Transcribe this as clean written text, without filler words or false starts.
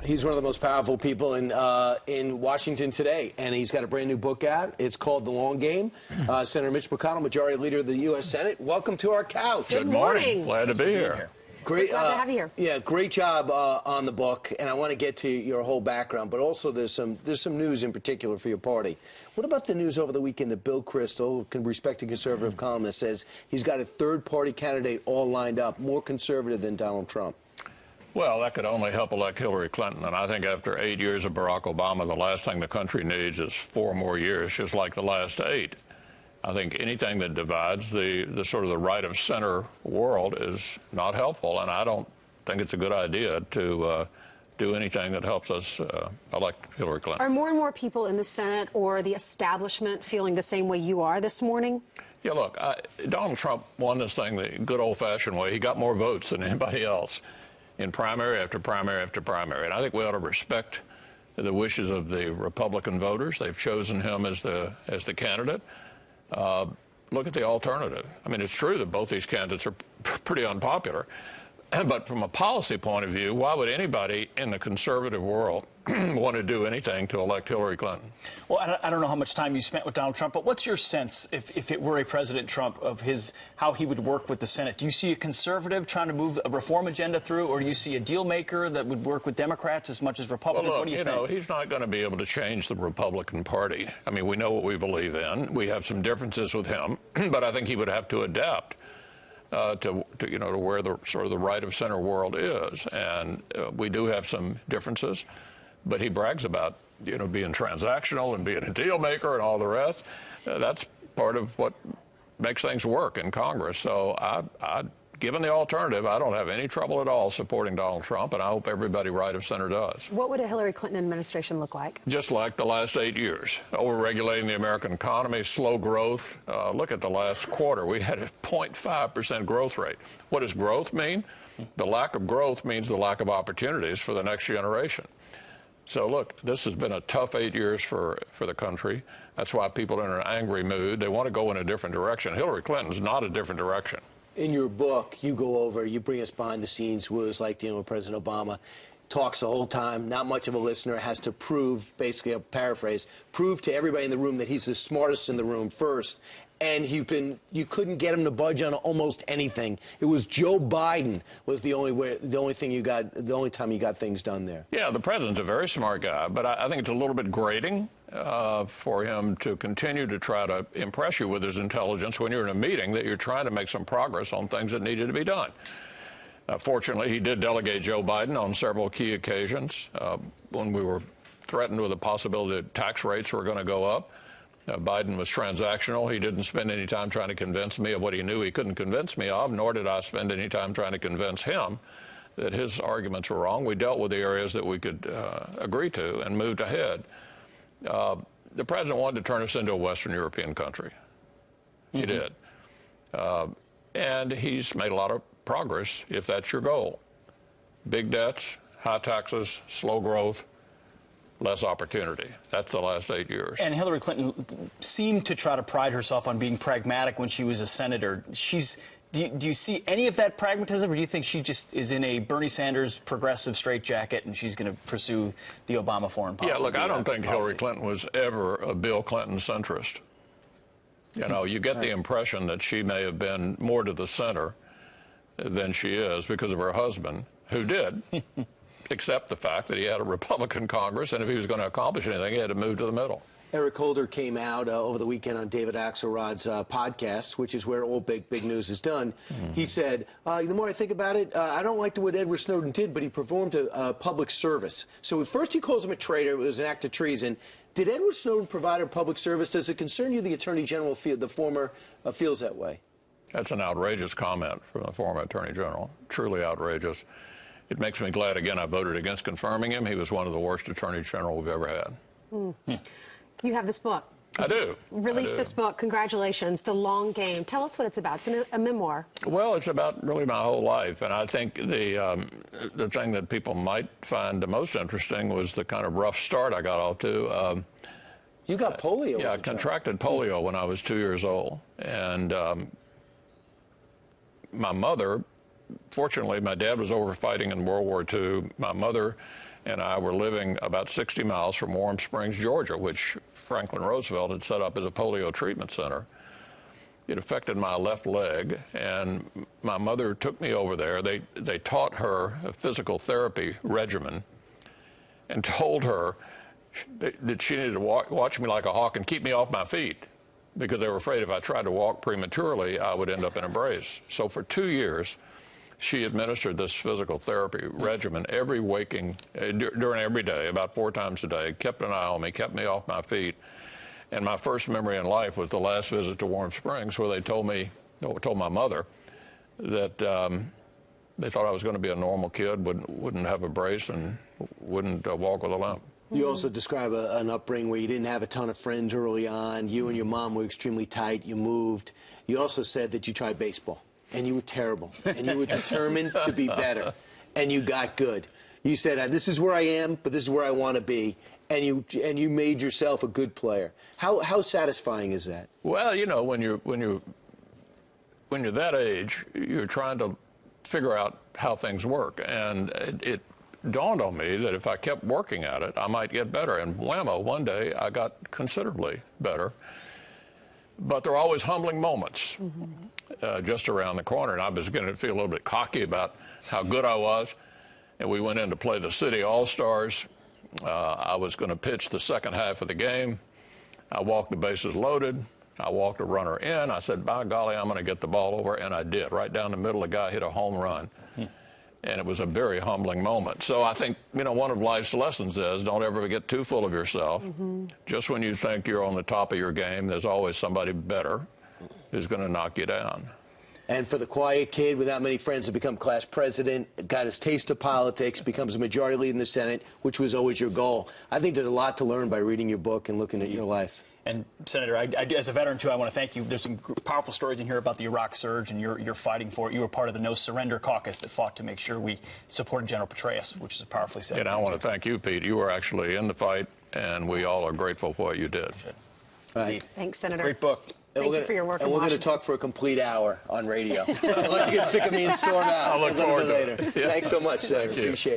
He's one of the most powerful people in Washington today, and he's got a brand new book out. It's called The Long Game. Senator Mitch McConnell, Majority Leader of the U.S. Senate. Welcome to our couch. Good morning. Glad to be here. Great, glad to have you here. Yeah, great job on the book, and I want to get to your whole background, but also there's some news in particular for your party. What about the news over the weekend that Bill Kristol, respected conservative columnist, says he's got a third-party candidate all lined up, more conservative than Donald Trump? Well, that could only help elect Hillary Clinton, and I think after 8 years of Barack Obama, the last thing the country needs is 4 more years, just like the last 8. I think anything that divides the sort of the right-of-center world is not helpful, and I don't think it's a good idea to do anything that helps us elect Hillary Clinton. Are more and more people in the Senate or the establishment feeling the same way you are this morning? Yeah, look, Donald Trump won this thing the good old-fashioned way. He got more votes than anybody else in primary after primary after primary, and I think we ought to respect the wishes of the Republican voters. They've chosen him as the candidate. Look at the alternative. I mean, it's true that both these candidates are pretty unpopular, but from a policy point of view, why would anybody in the conservative world want to do anything to elect Hillary Clinton? Well, I don't know how much time you spent with Donald Trump, but what's your sense, if it were a President Trump, of how he would work with the Senate? Do you see a conservative trying to move a reform agenda through, or do you see a deal maker that would work with Democrats as much as Republicans? Well, look, what do you think? know, he's not going to be able to change the Republican Party. I mean, we know what we believe in. We have some differences with him, but I think he would have to adapt to where the sort of the right-of-center world is, and we do have some differences. But he brags about, being transactional and being a deal maker and all the rest. That's part of what makes things work in Congress. So given the alternative, I don't have any trouble at all supporting Donald Trump, and I hope everybody right of center does. What would a Hillary Clinton administration look like? Just like the last 8 years. Overregulating the American economy, slow growth. Look at the last quarter. We had a 0.5% growth rate. What does growth mean? The lack of growth means the lack of opportunities for the next generation. So, look, this has been a tough 8 years for the country. That's why people are in an angry mood. They want to go in a different direction. Hillary Clinton's not a different direction. In your book, you bring us behind the scenes what it was like dealing with President Obama. Talks the whole time, not much of a listener, has to prove, basically a paraphrase, prove to everybody in the room that he's the smartest in the room first. And you couldn't get him to budge on almost anything. It was Joe Biden was the only time you got things done there. Yeah, the president's a very smart guy, but I think it's a little bit grating for him to continue to try to impress you with his intelligence when you're in a meeting that you're trying to make some progress on things that needed to be done. Fortunately, he did delegate Joe Biden on several key occasions when we were threatened with the possibility that tax rates were going to go up. Biden was transactional. He didn't spend any time trying to convince me of what he knew he couldn't convince me of, nor did I spend any time trying to convince him that his arguments were wrong. We dealt with the areas that we could agree to and moved ahead. The president wanted to turn us into a Western European country. He did. And he's made a lot of progress, if that's your goal. Big debts, high taxes, slow growth, less opportunity. That's the last 8 years. And Hillary Clinton seemed to try to pride herself on being pragmatic when she was a senator. Do you see any of that pragmatism, or do you think she just is in a Bernie Sanders progressive straitjacket and she's going to pursue the Obama foreign policy? Yeah, look, I don't think Hillary Clinton was ever a Bill Clinton centrist. You get the impression that she may have been more to the center than she is because of her husband, who did accept the fact that he had a Republican Congress, and if he was going to accomplish anything, he had to move to the middle. Eric Holder came out over the weekend on David Axelrod's podcast, which is where all big news is done. He said, the more I think about it, I don't like what Edward Snowden did, but he performed a public service. So at first he calls him a traitor. It was an act of treason. Did Edward Snowden provide a public service? Does it concern you the Attorney General, the former, feels that way? That's an outrageous comment from the former Attorney General. Truly outrageous. It makes me glad, again, I voted against confirming him. He was one of the worst Attorney General we've ever had. You have this book. I do. Released this book. Congratulations. The Long Game. Tell us what it's about. It's a memoir. Well, it's about really my whole life, and I think the thing that people might find the most interesting was the kind of rough start I got off to. You got polio. Yeah, I contracted polio when I was 2 years old, and my mother, fortunately, my dad was over fighting in World War II. My mother and I were living about 60 miles from Warm Springs, Georgia, which Franklin Roosevelt had set up as a polio treatment center. It affected my left leg, and my mother took me over there. They taught her a physical therapy regimen and told her that she needed to watch me like a hawk and keep me off my feet, because they were afraid if I tried to walk prematurely, I would end up in a brace. So for 2 years, she administered this physical therapy regimen during every day, about 4 times a day, kept an eye on me, kept me off my feet. And my first memory in life was the last visit to Warm Springs, where they told my mother that they thought I was going to be a normal kid, wouldn't have a brace, and wouldn't walk with a limp. You also describe an upbringing where you didn't have a ton of friends early on. You and your mom were extremely tight. You moved. You also said that you tried baseball, and you were terrible, and you were determined to be better, and you got good. You said, this is where I am, but this is where I want to be, and you made yourself a good player. How satisfying is that? Well, you know, when you're that age, you're trying to figure out how things work, and it dawned on me that if I kept working at it, I might get better. And whammo, one day I got considerably better. But there are always humbling moments just around the corner, and I was beginning to feel a little bit cocky about how good I was. And we went in to play the City All-Stars. I was going to pitch the second half of the game. I walked the bases loaded. I walked a runner in. I said, by golly, I'm going to get the ball over, and I did. Right down the middle, the guy hit a home run. And it was a very humbling moment. So I think, you know, one of life's lessons is don't ever get too full of yourself. Just when you think you're on the top of your game, there's always somebody better who's going to knock you down. And for the quiet kid without many friends to become class president, got his taste of politics, becomes a majority leader in the Senate, which was always your goal. I think there's a lot to learn by reading your book and looking at your life. And Senator, as a veteran too, I want to thank you. There's some powerful stories in here about the Iraq surge, and you're fighting for it. You were part of the No Surrender Caucus that fought to make sure we supported General Petraeus, which is a powerfully said. And I want to thank you, Pete. You were actually in the fight, and we all are grateful for what you did. Right. Thanks, Senator. Great book. Thank you for your work. And we're going to talk for a complete hour on radio. Unless you get sick of me and storm out. I'll look forward to later. it. Yeah. Thanks so much, Senator. Appreciate it.